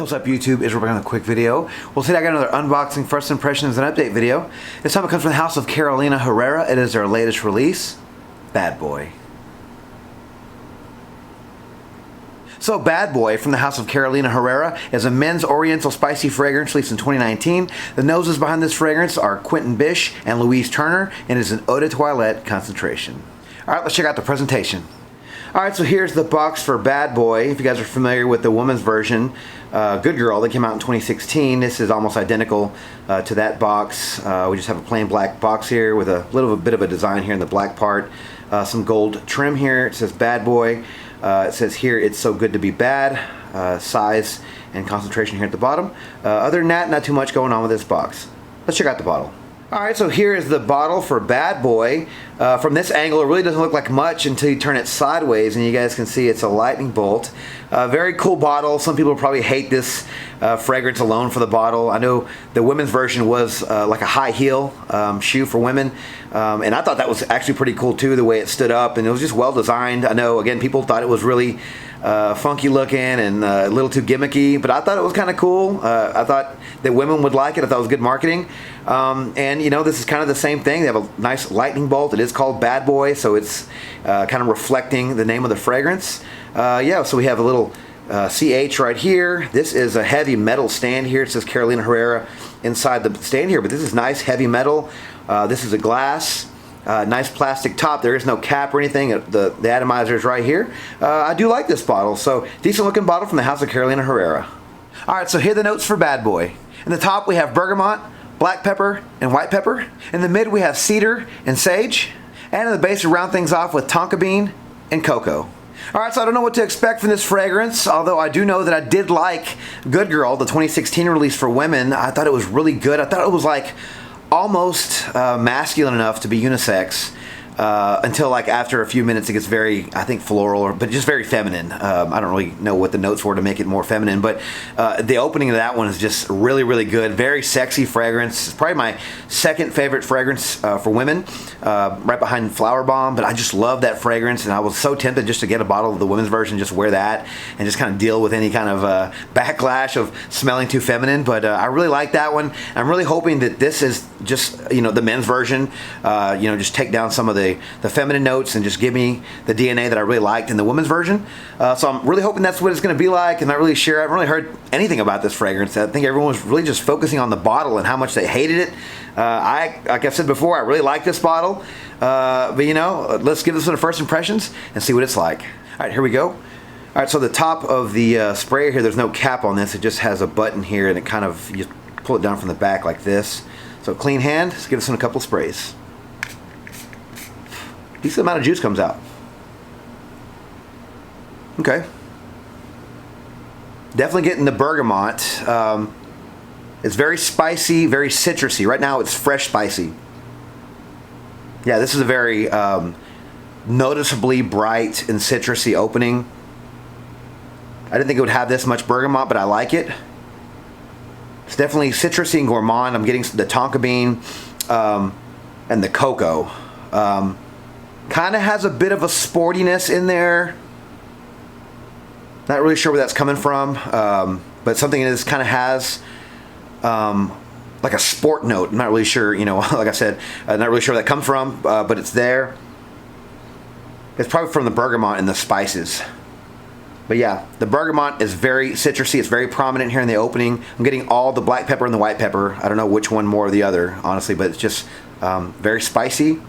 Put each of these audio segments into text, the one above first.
What's up YouTube? Israel back on a quick video. Well, today I got another unboxing, first impressions, and update video. This time it comes from the house of Carolina Herrera. It is their latest release, Bad Boy. So Bad Boy from the house of Carolina Herrera is a men's oriental spicy fragrance released in 2019. The noses behind this fragrance are Quentin Bish and Louise Turner and is an eau de toilette concentration. Alright, let's check out the presentation. Alright, so here's the box for Bad Boy. If you guys are familiar with the women's version, Good Girl, that came out in 2016. This is almost identical to that box. We just have a plain black box here with a little bit of a design here in the black part. Some gold trim here. It says Bad Boy. It says here, it's so good to be bad. Size and concentration here at the bottom. Other than that, not too much going on with this box. Let's check out the bottle. Alright, so here is the bottle for Bad Boy. From this angle, it really doesn't look like much until you turn it sideways, and you guys can see it's a lightning bolt. Very cool bottle. Some people probably hate this fragrance alone for the bottle. I know the women's version was like a high heel shoe for women, and I thought that was actually pretty cool too, the way it stood up, and it was just well designed. I know, again, people thought it was really funky looking and a little too gimmicky, but I thought it was kind of cool. I thought that women would like it. I thought it was good marketing. And you know, this is kind of the same thing. They have a nice lightning bolt. It is called Bad Boy, so it's kind of reflecting the name of the fragrance. Yeah, so we have a little CH right here. This is a heavy metal stand here. It says Carolina Herrera inside the stand here, but this is nice heavy metal. This is a glass. Nice plastic top. There is no cap or anything. The atomizer is right here. I do like this bottle. So decent looking bottle from the house of Carolina Herrera. Alright, so here are the notes for Bad Boy. In the top we have bergamot, black pepper, and white pepper. In the mid we have cedar and sage. And in the base we round things off with tonka bean and cocoa. Alright, so I don't know what to expect from this fragrance, although I do know that I did like Good Girl, the 2016 release for women. I thought it was really good. I thought it was like almost masculine enough to be unisex until like after a few minutes it gets very, I think, floral, but just very feminine. I don't really know what the notes were to make it more feminine, but the opening of that one is just really, really good. Very sexy fragrance. It's probably my second favorite fragrance for women, right behind Flower Bomb, but I just love that fragrance, and I was so tempted just to get a bottle of the women's version, just wear that, and just kind of deal with any kind of backlash of smelling too feminine, but I really like that one. I'm really hoping that this is just, you know, the men's version, you know, just take down some of the feminine notes and just give me the DNA that I really liked in the women's version. So I'm really hoping that's what it's going to be like, and not really sure. I haven't really heard anything about this fragrance. I think everyone was really just focusing on the bottle and how much they hated it. Like I've said before, I really like this bottle, but you know, let's give this one a first impressions and see what it's like. All right, here we go. All right, so the top of the sprayer here, there's no cap on this. It just has a button here, and it kind of, you pull it down from the back like this. So clean hand. Let's give this one a couple sprays. Decent amount of juice comes out. Okay. Definitely getting the bergamot. It's very spicy, very citrusy. Right now it's fresh spicy. Yeah, this is a very noticeably bright and citrusy opening. I didn't think it would have this much bergamot, but I like it. It's definitely citrusy and gourmand. I'm getting the tonka bean and the cocoa. Kind of has a bit of a sportiness in there. Not really sure where that's coming from, but something that kind of has like a sport note. I'm not really sure, you know, like I said, not really sure where that comes from, but it's there. It's probably from the bergamot and the spices. But yeah, the bergamot is very citrusy. It's very prominent here in the opening. I'm getting all the black pepper and the white pepper. I don't know which one more or the other, honestly, but it's just very spicy.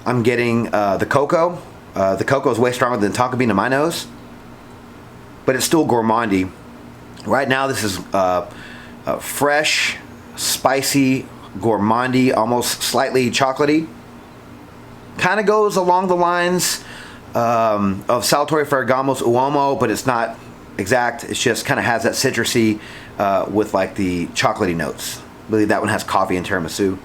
I'm getting the cocoa. The cocoa is way stronger than tonka bean in my nose, but it's still gourmandy. Right now this is fresh, spicy, gourmandy, almost slightly chocolatey. Kind of goes along the lines of Salvatore Ferragamo's Uomo, but it's not exact. It's just kind of has that citrusy with like the chocolatey notes. I believe that one has coffee and tiramisu.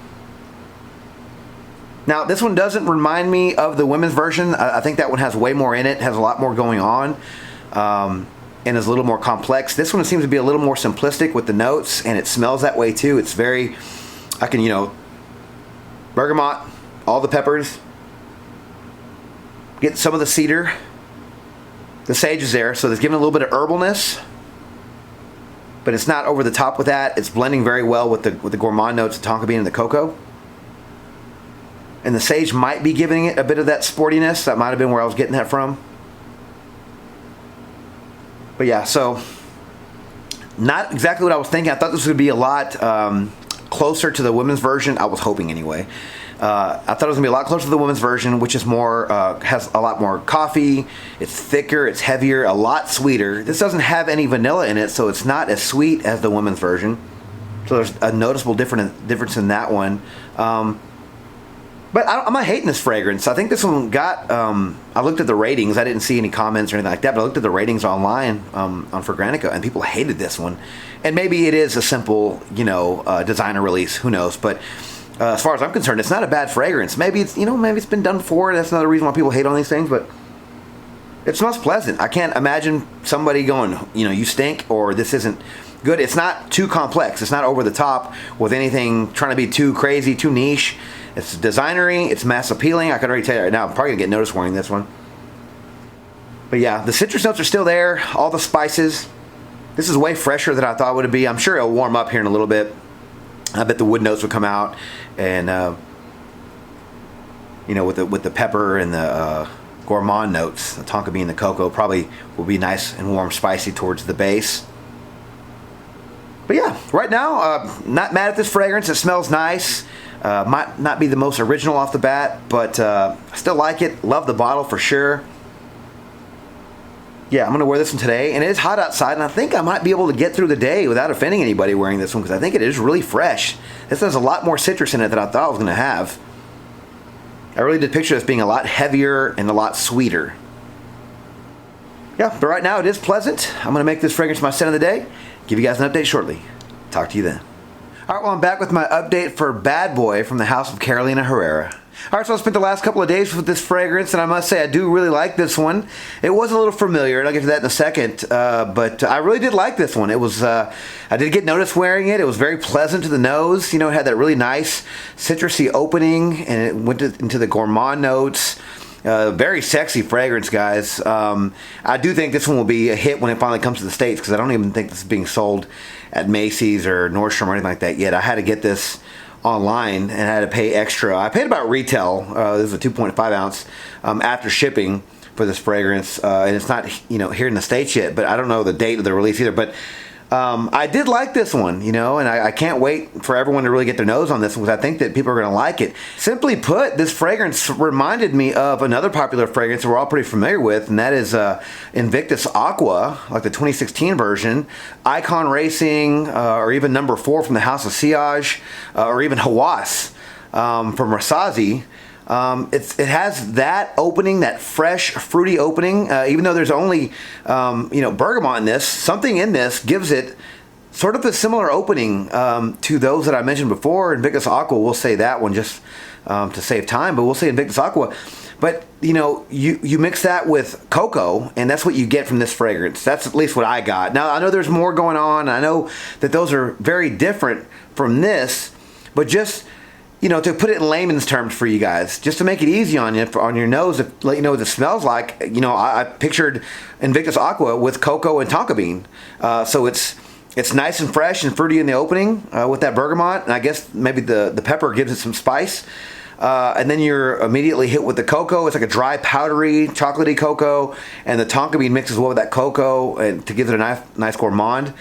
Now, this one doesn't remind me of the women's version. I think that one has way more in it, has a lot more going on, and is a little more complex. This one seems to be a little more simplistic with the notes, and it smells that way too. It's very, I can, you know, bergamot, all the peppers, get some of the cedar, the sage is there, so it's giving a little bit of herbalness. but it's not over the top with that. It's blending very well with the gourmand notes of tonka bean and the cocoa. And the sage might be giving it a bit of that sportiness. That might have been where I was getting that from. But yeah, so not exactly what I was thinking. I thought this would be a lot closer to the women's version. I was hoping anyway. I thought it was gonna be a lot closer to the women's version, which is more has a lot more coffee. It's thicker, it's heavier, a lot sweeter. This doesn't have any vanilla in it, so it's not as sweet as the women's version. So there's a noticeable difference in that one. But I'm not hating this fragrance. I think this one got, I looked at the ratings. I didn't see any comments or anything like that, but I looked at the ratings online on Fragrantica, and people hated this one. And maybe it is a simple, designer release. Who knows? But as far as I'm concerned, it's not a bad fragrance. Maybe it's, maybe it's been done before. That's another reason why people hate on these things. But it smells pleasant. I can't imagine somebody going, you stink, or this isn't good. It's not too complex. It's not over the top with anything trying to be too crazy, too niche. It's designery, it's mass appealing. I can already tell you right now, I'm probably gonna get noticed wearing this one. But yeah, the citrus notes are still there, all the spices. This is way fresher than I thought it would be. I'm sure it'll warm up here in a little bit. I bet the wood notes will come out, and with the pepper and the gourmand notes, the tonka bean, the cocoa probably will be nice and warm, spicy towards the base. But yeah, right now, not mad at this fragrance. It smells nice. Might not be the most original off the bat, but I still like it. Love the bottle for sure. Yeah, I'm going to wear this one today, and it is hot outside, and I think I might be able to get through the day without offending anybody wearing this one, because I think it is really fresh. This has a lot more citrus in it than I thought it was going to have. I really did picture this being a lot heavier and a lot sweeter. Yeah, but right now it is pleasant. I'm going to make this fragrance my scent of the day. Give you guys an update shortly. Talk to you then. Alright, well, I'm back with my update for Bad Boy from the house of Carolina Herrera. Alright, so I spent the last couple of days with this fragrance, and I must say I do really like this one. It was a little familiar, and I'll get to that in a second, but I really did like this one. It was, I did get noticed wearing it. It was very pleasant to the nose. It had that really nice citrusy opening, and it went into the gourmand notes. Very sexy fragrance, guys. I do think this one will be a hit when it finally comes to the States, because I don't even think this is being sold at Macy's or Nordstrom or anything like that yet. I had to get this online and had to pay extra. I paid about retail. This is a 2.5 ounce after shipping for this fragrance, and it's not here in the States yet, but I don't know the date of the release either. But I did like this one, and I can't wait for everyone to really get their nose on this one, because I think that people are going to like it. Simply put, this fragrance reminded me of another popular fragrance that we're all pretty familiar with, and that is Invictus Aqua, like the 2016 version, Icon Racing, or even number 4 from the House of Sillage, or even Hawass from Rasazi. It has that opening, that fresh, fruity opening. Even though there's only, bergamot in this, something in this gives it sort of a similar opening to those that I mentioned before. Invictus Aqua, we'll say that one just to save time, but we'll say Invictus Aqua. But, you mix that with cocoa, and that's what you get from this fragrance. That's at least what I got. Now, I know there's more going on. I know that those are very different from this, but just to put it in layman's terms for you guys, just to make it easy on you, on your nose, to let you know what it smells like, I pictured Invictus Aqua with cocoa and tonka bean. So it's nice and fresh and fruity in the opening with that bergamot, and I guess maybe the pepper gives it some spice. And then you're immediately hit with the cocoa. It's like a dry, powdery, chocolatey cocoa, and the tonka bean mixes well with that cocoa and to give it a nice gourmand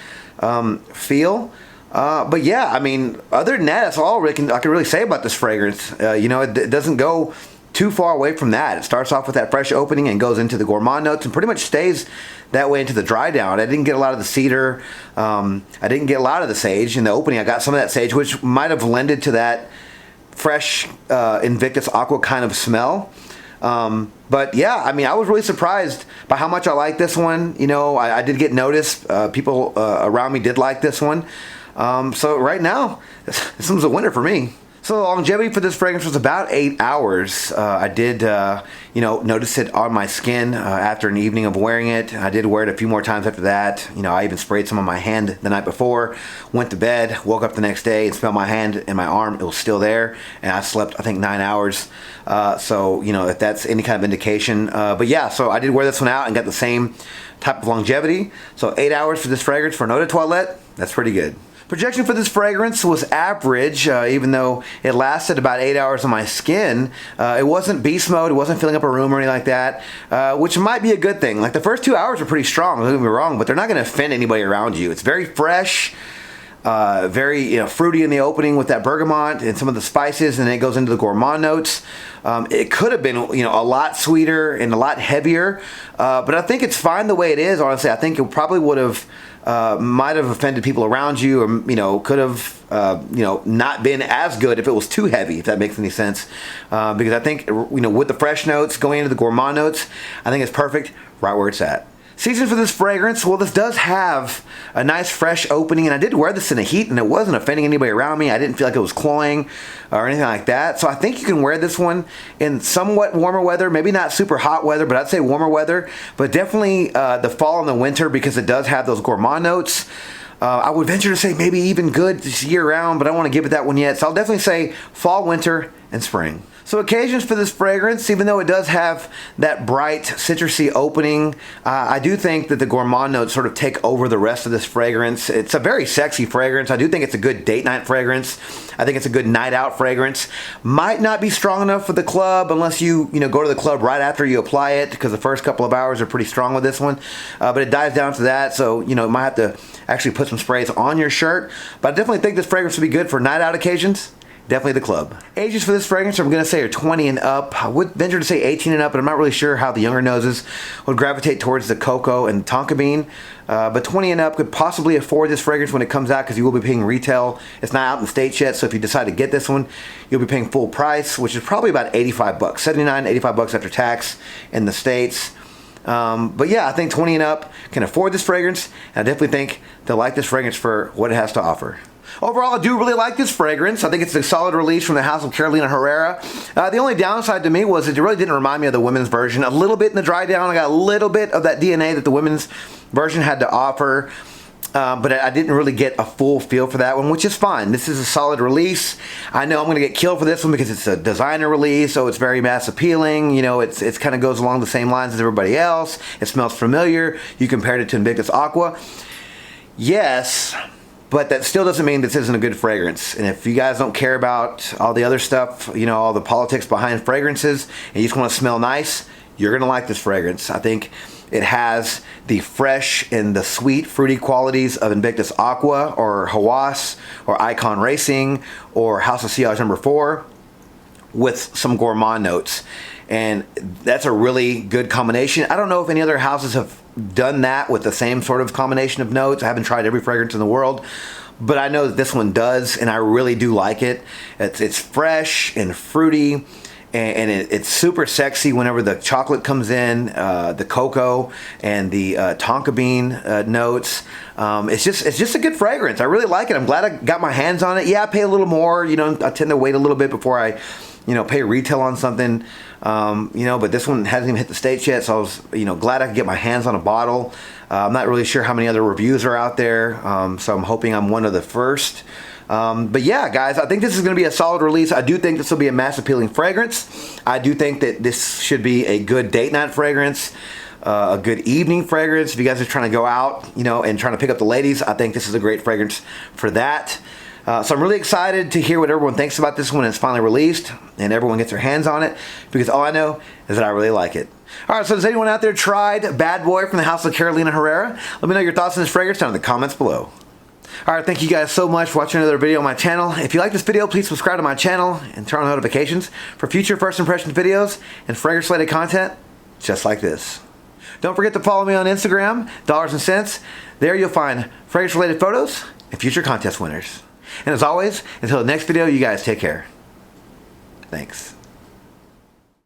feel. But yeah, I mean, other than that, that's all I can really say about this fragrance. It doesn't go too far away from that. It starts off with that fresh opening and goes into the gourmand notes and pretty much stays that way into the dry down. I didn't get a lot of the cedar. I didn't get a lot of the sage. In the opening, I got some of that sage, which might have lended to that fresh Invictus Aqua kind of smell. But yeah, I mean, I was really surprised by how much I like this one. I did get noticed. People around me did like this one. So right now, this one's a winner for me. So the longevity for this fragrance was about 8 hours. I did, notice it on my skin after an evening of wearing it. I did wear it a few more times after that. I even sprayed some on my hand the night before, went to bed, woke up the next day and smelled my hand and my arm. It was still there, and I slept, I think, 9 hours. So, if that's any kind of indication. But yeah, so I did wear this one out and got the same type of longevity. So 8 hours for this fragrance for an eau de toilette. That's pretty good. Projection for this fragrance was average, even though it lasted about 8 hours on my skin. It wasn't beast mode, it wasn't filling up a room or anything like that, which might be a good thing. Like the first 2 hours are pretty strong, don't get me wrong, but they're not going to offend anybody around you. It's very fresh, very fruity in the opening with that bergamot and some of the spices, and then it goes into the gourmand notes. It could have been a lot sweeter and a lot heavier, but I think it's fine the way it is. Honestly, I think it probably would have might have offended people around you, or could have not been as good if it was too heavy, if that makes any sense. Because I think with the fresh notes going into the gourmand notes, I think it's perfect right where it's at. Season for this fragrance, well, this does have a nice fresh opening, and I did wear this in the heat and it wasn't offending anybody around me. I didn't feel like it was cloying or anything like that. So I think you can wear this one in somewhat warmer weather, maybe not super hot weather, but I'd say warmer weather, but definitely the fall and the winter, because it does have those gourmand notes. I would venture to say maybe even good this year round, but I don't want to give it that one yet. So I'll definitely say fall, winter, and spring. So occasions for this fragrance, even though it does have that bright citrusy opening, I do think that the gourmand notes sort of take over the rest of this fragrance. It's a very sexy fragrance. I do think it's a good date night fragrance. I think it's a good night out fragrance. Might not be strong enough for the club unless you go to the club right after you apply it, because the first couple of hours are pretty strong with this one. But it dives down to that, so you might have to actually put some sprays on your shirt. But I definitely think this fragrance would be good for night out occasions. Definitely the club. Ages for this fragrance, I'm going to say, are 20 and up. I would venture to say 18 and up, but I'm not really sure how the younger noses would gravitate towards the cocoa and tonka bean. But 20 and up could possibly afford this fragrance when it comes out, because you will be paying retail. It's not out in the States yet, so if you decide to get this one, you'll be paying full price, which is probably about 85 bucks, 79, 85 bucks after tax in the States. But yeah, I think 20 and up can afford this fragrance, and I definitely think they'll like this fragrance for what it has to offer. Overall, I do really like this fragrance. I think it's a solid release from the house of Carolina Herrera. The only downside to me was it really didn't remind me of the women's version. A little bit in the dry down. I got a little bit of that DNA that the women's version had to offer. But I didn't really get a full feel for that one, which is fine. This is a solid release. I know I'm going to get killed for this one because it's a designer release, so it's very mass appealing. It's kind of goes along the same lines as everybody else. It smells familiar. You compared it to Invictus Aqua. Yes, but that still doesn't mean this isn't a good fragrance. And if you guys don't care about all the other stuff, all the politics behind fragrances, and you just want to smell nice, you're going to like this fragrance. I think it has the fresh and the sweet fruity qualities of Invictus Aqua or Hawas or Icon Racing or House of Sillage No. 4 with some gourmand notes. And that's a really good combination. I don't know if any other houses have done that with the same sort of combination of notes. I haven't tried every fragrance in the world, but I know that this one does, and I really do like it. It's fresh and fruity, and it's super sexy whenever the chocolate comes in, the cocoa and the tonka bean notes. It's just a good fragrance. I really like it. I'm glad I got my hands on it. Yeah, I pay a little more. I tend to wait a little bit before I pay retail on something. But this one hasn't even hit the States yet, so I was, glad I could get my hands on a bottle. I'm not really sure how many other reviews are out there, so I'm hoping I'm one of the first. But yeah, guys, I think this is going to be a solid release. I do think this will be a mass appealing fragrance. I do think that this should be a good date night fragrance, a good evening fragrance. If you guys are trying to go out, and trying to pick up the ladies, I think this is a great fragrance for that. So I'm really excited to hear what everyone thinks about this when it's finally released and everyone gets their hands on it, because all I know is that I really like it. Alright, so has anyone out there tried Bad Boy from the house of Carolina Herrera? Let me know your thoughts on this fragrance down in the comments below. Alright, thank you guys so much for watching another video on my channel. If you like this video, please subscribe to my channel and turn on notifications for future first impressions videos and fragrance related content just like this. Don't forget to follow me on Instagram, Dollars and Cents. There you'll find fragrance related photos and future contest winners. And as always, until the next video, you guys take care. Thanks.